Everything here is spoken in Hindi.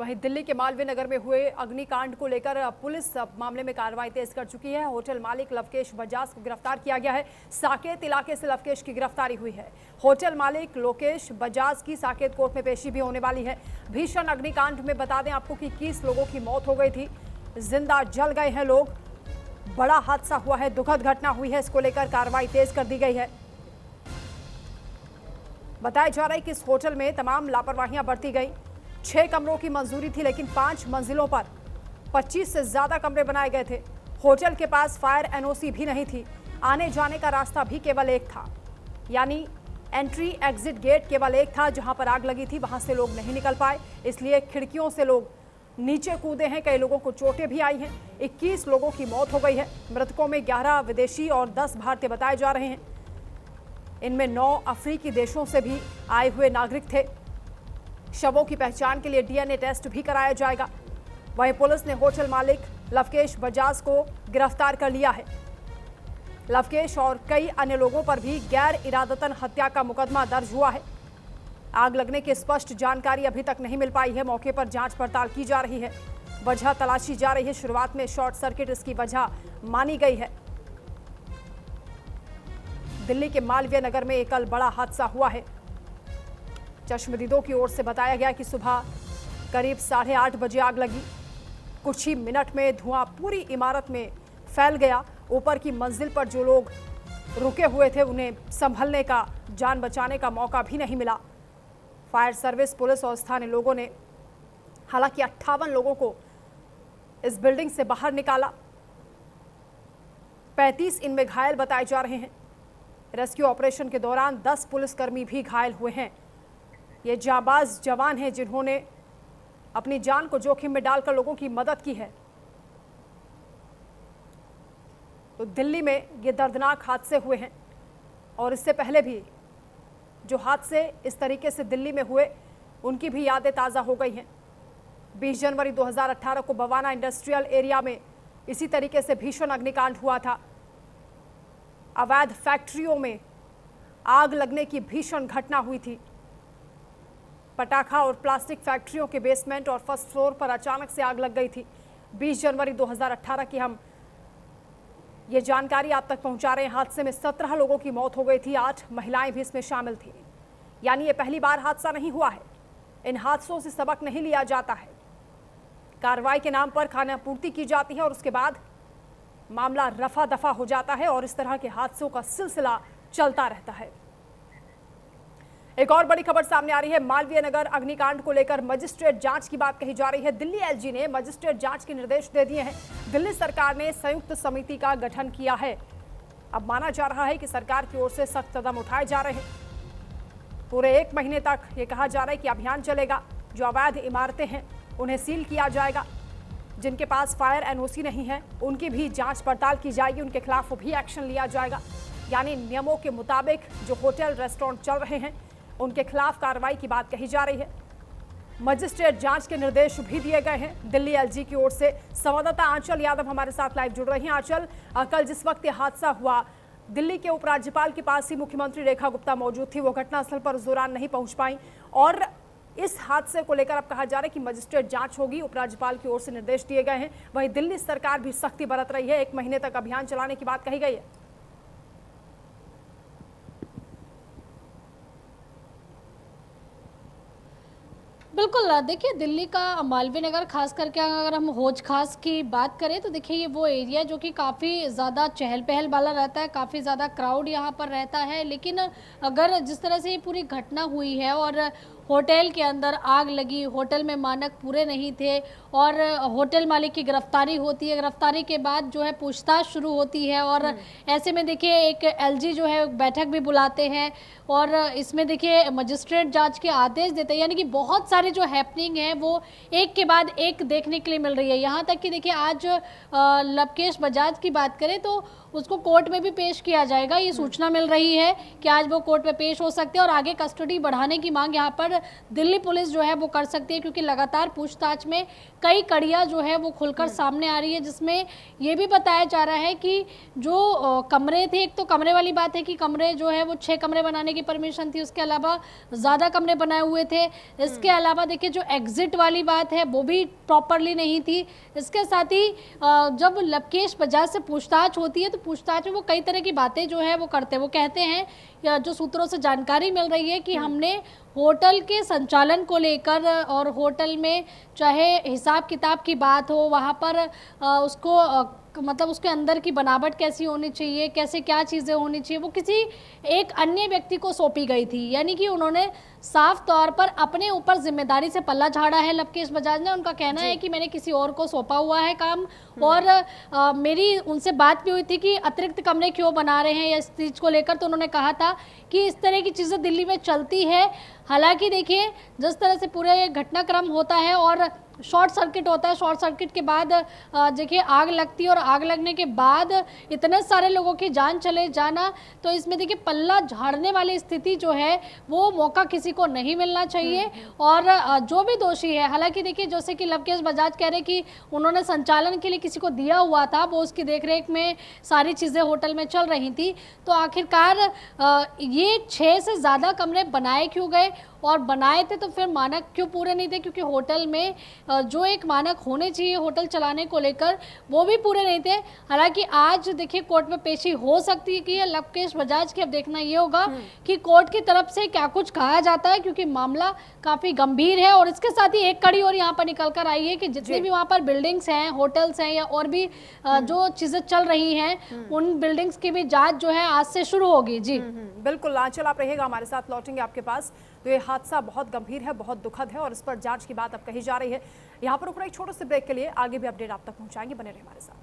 वहीं दिल्ली के मालवीय नगर में हुए अग्निकांड को लेकर पुलिस मामले में कार्रवाई तेज कर चुकी है। होटल मालिक लवकेश बजाज को गिरफ्तार किया गया है। साकेत इलाके से लवकेश की गिरफ्तारी हुई है। होटल मालिक लोकेश बजाज की साकेत कोर्ट में पेशी भी होने वाली है। भीषण अग्निकांड में बता दें आपको कि 21 लोगों की मौत हो गई थी, जिंदा जल गए हैं लोग। बड़ा हादसा हुआ है, दुखद घटना हुई है, इसको लेकर कार्रवाई तेज कर दी गई है। बताया जा रहा है कि इस होटल में तमाम लापरवाहियां बरती गई। 6 कमरों की मंजूरी थी, लेकिन 5 मंजिलों पर 25 से ज्यादा कमरे बनाए गए थे। होटल के पास फायर एनओसी भी नहीं थी। आने जाने का रास्ता भी केवल एक था, यानी एंट्री एग्जिट गेट केवल एक था। जहां पर आग लगी थी वहां से लोग नहीं निकल पाए, इसलिए खिड़कियों से लोग नीचे कूदे हैं। कई लोगों को चोटें भी आई हैं। 21 लोगों की मौत हो गई है। मृतकों में 11 विदेशी और 10 भारतीय बताए जा रहे हैं। इनमें 9 अफ्रीकी देशों से भी आए हुए नागरिक थे। शवों की पहचान के लिए डीएनए टेस्ट भी कराया जाएगा। वहीं पुलिस ने होटल मालिक लवकेश बजाज को गिरफ्तार कर लिया है। लवकेश और कई अन्य लोगों पर भी गैर इरादतन हत्या का मुकदमा दर्ज हुआ है। आग लगने की स्पष्ट जानकारी अभी तक नहीं मिल पाई है। मौके पर जांच पड़ताल की जा रही है, वजह तलाशी जा रही है। शुरुआत में शॉर्ट सर्किट इसकी वजह मानी गई है। दिल्ली के मालवीय नगर में एक कल बड़ा हादसा हुआ है। चश्मदीदों की ओर से बताया गया कि सुबह करीब 8:30 बजे आग लगी। कुछ ही मिनट में धुआं पूरी इमारत में फैल गया। ऊपर की मंजिल पर जो लोग रुके हुए थे उन्हें संभलने का, जान बचाने का मौका भी नहीं मिला। फायर सर्विस, पुलिस और स्थानीय लोगों ने हालांकि 58 लोगों को इस बिल्डिंग से बाहर निकाला। 35 इनमें घायल बताए जा रहे हैं। रेस्क्यू ऑपरेशन के दौरान 10 पुलिसकर्मी भी घायल हुए हैं। ये जाबाज जवान हैं जिन्होंने अपनी जान को जोखिम में डालकर लोगों की मदद की है। तो दिल्ली में ये दर्दनाक हादसे हुए हैं और इससे पहले भी जो हादसे इस तरीके से दिल्ली में हुए उनकी भी यादें ताज़ा हो गई हैं। 20 जनवरी 2018 को बवाना इंडस्ट्रियल एरिया में इसी तरीके से भीषण अग्निकांड हुआ था। अवैध फैक्ट्रियों में आग लगने की भीषण घटना हुई थी। पटाखा और प्लास्टिक फैक्ट्रियों के बेसमेंट और फर्स्ट फ्लोर पर अचानक से आग लग गई थी। 20 जनवरी 2018 की हम ये जानकारी आप तक पहुंचा रहे हैं। हादसे में 17 लोगों की मौत हो गई थी, 8 महिलाएं भी इसमें शामिल थी। यानी ये पहली बार हादसा नहीं हुआ है। इन हादसों से सबक नहीं लिया जाता है। कार्रवाई के नाम पर खानापूर्ति की जाती है और उसके बाद मामला रफा दफा हो जाता है और इस तरह के हादसों का सिलसिला चलता रहता है। एक और बड़ी खबर सामने आ रही है। मालवीय नगर अग्निकांड को लेकर मजिस्ट्रेट जांच की बात कही जा रही है। दिल्ली एलजी ने मजिस्ट्रेट जांच के निर्देश दे दिए हैं। दिल्ली सरकार ने संयुक्त समिति का गठन किया है। अब माना जा रहा है कि सरकार की ओर से सख्त कदम उठाए जा रहे हैं। पूरे 1 महीने तक ये कहा जा रहा है कि अभियान चलेगा। जो अवैध इमारतें हैं उन्हें सील किया जाएगा। जिनके पास फायर एनओसी नहीं है उनकी भी जांच पड़ताल की जाएगी, उनके खिलाफ भी एक्शन लिया जाएगा। यानी नियमों के मुताबिक जो होटल रेस्टोरेंट चल रहे हैं उनके खिलाफ कार्रवाई की बात कही जा रही है। मजिस्ट्रेट जांच के निर्देश भी दिए गए हैं दिल्ली एलजी की ओर से। संवाददाता आंचल यादव हमारे साथ लाइव जुड़ रही हैं। आंचल, कल जिस वक्त यह हादसा हुआ, दिल्ली के उपराज्यपाल के पास ही मुख्यमंत्री रेखा गुप्ता मौजूद थी। वो घटनास्थल पर उस दौरान नहीं पहुंच पाई और इस हादसे को लेकर अब कहा जा रहा है कि मजिस्ट्रेट जांच होगी। उपराज्यपाल की ओर से निर्देश दिए गए हैं। वहीं दिल्ली सरकार भी सख्ती बरत रही है। 1 महीने तक अभियान चलाने की बात कही गई है। बिल्कुल, देखिए दिल्ली का मालवीय नगर खास करके अगर हम हौज खास की बात करें तो देखिए ये वो एरिया जो कि काफ़ी ज़्यादा चहल पहल वाला रहता है, काफ़ी ज़्यादा क्राउड यहाँ पर रहता है। लेकिन अगर जिस तरह से ये पूरी घटना हुई है और होटल के अंदर आग लगी, होटल में मानक पूरे नहीं थे और होटल मालिक की गिरफ्तारी होती है। गिरफ्तारी के बाद जो है पूछताछ शुरू होती है और ऐसे में देखिए एक एलजी जो है बैठक भी बुलाते हैं और इसमें देखिए मजिस्ट्रेट जांच के आदेश देते हैं। यानी कि बहुत सारी जो हैपनिंग है वो एक के बाद एक देखने के लिए मिल रही है। यहाँ तक कि देखिए आज लवकेश बजाज की बात करें तो उसको कोर्ट में भी पेश किया जाएगा। ये सूचना मिल रही है कि आज वो कोर्ट में पेश हो सकते हैं और आगे कस्टडी बढ़ाने की मांग यहाँ पर पर दिल्ली पुलिस जो है वो कर सकती है, क्योंकि लगातार पूछताछ में कई कड़ियाँ जो है वो खुलकर सामने आ रही है, जिसमें ये भी बताया जा रहा है कि जो कमरे थे, एक तो कमरे वाली बात है कि कमरे जो है वो 6 कमरे बनाने की परमिशन थी, उसके अलावा ज़्यादा कमरे बनाए हुए थे। इसके अलावा देखिए जो एग्जिट वाली बात है वो भी प्रॉपरली नहीं थी। इसके साथ ही जब लवकेश बजाज से पूछताछ होती है तो पूछताछ में वो कई तरह की बातें जो है वो करते हैं। वो कहते हैं, या जो सूत्रों से जानकारी मिल रही है, कि हमने होटल के संचालन को लेकर और होटल में चाहे हिसाब किताब की बात हो, वहाँ पर उसको मतलब उसके अंदर की बनावट कैसी होनी चाहिए, कैसे क्या चीज़ें होनी चाहिए, वो किसी एक अन्य व्यक्ति को सौंपी गई थी। यानी कि उन्होंने साफ तौर पर अपने ऊपर जिम्मेदारी से पल्ला झाड़ा है लवकेश बजाज ने। उनका कहना है कि मैंने किसी और को सौंपा हुआ है काम, और मेरी उनसे बात भी हुई थी कि अतिरिक्त कमरे क्यों बना रहे हैं या इस चीज़ को लेकर, तो उन्होंने कहा था कि इस तरह की चीज़ें दिल्ली में चलती है। हालांकि देखिए जिस तरह से पूरे घटनाक्रम होता है और शॉर्ट सर्किट होता है, शॉर्ट सर्किट के बाद देखिए आग लगती है, और आग लगने के बाद इतने सारे लोगों की जान चले जाना, तो इसमें देखिए पल्ला झाड़ने वाली स्थिति जो है वो मौका किसी को नहीं मिलना चाहिए। और जो भी दोषी है, हालांकि देखिए जैसे कि लवकेश बजाज कह रहे कि उन्होंने संचालन के लिए किसी को दिया हुआ था, वो उसकी देखरेख में सारी चीज़ें होटल में चल रही थी, तो आखिरकार ये 6 से ज़्यादा कमरे बनाए क्यों गए, और बनाए थे तो फिर मानक क्यों पूरे नहीं थे, क्योंकि होटल में जो एक मानक होने चाहिए होटल चलाने को लेकर वो भी पूरे नहीं थे। हालांकि आज देखिए कोर्ट में पेशी हो सकती है कि लवकेश बजाज की, अब देखना ये होगा कि कोर्ट की तरफ से क्या कुछ कहा जाता है, क्योंकि मामला काफ़ी गंभीर है। और इसके साथ ही एक कड़ी और यहाँ पर निकल कर आई है कि जितनी भी वहाँ पर बिल्डिंग्स हैं, होटल्स हैं, या और भी जो चीज़ें चल रही हैं, उन बिल्डिंग्स की भी जाँच जो है आज से शुरू होगी। जी बिल्कुल आंचल, आप रहिएगा हमारे साथ, लौटेंगे आपके पास। तो ये हादसा बहुत गंभीर है, बहुत दुखद है, और इस पर जांच की बात अब कही जा रही है। यहाँ पर रुक रहे एक छोटे से ब्रेक के लिए, आगे भी अपडेट आप तक पहुंचाएंगे, बने रहे हमारे साथ।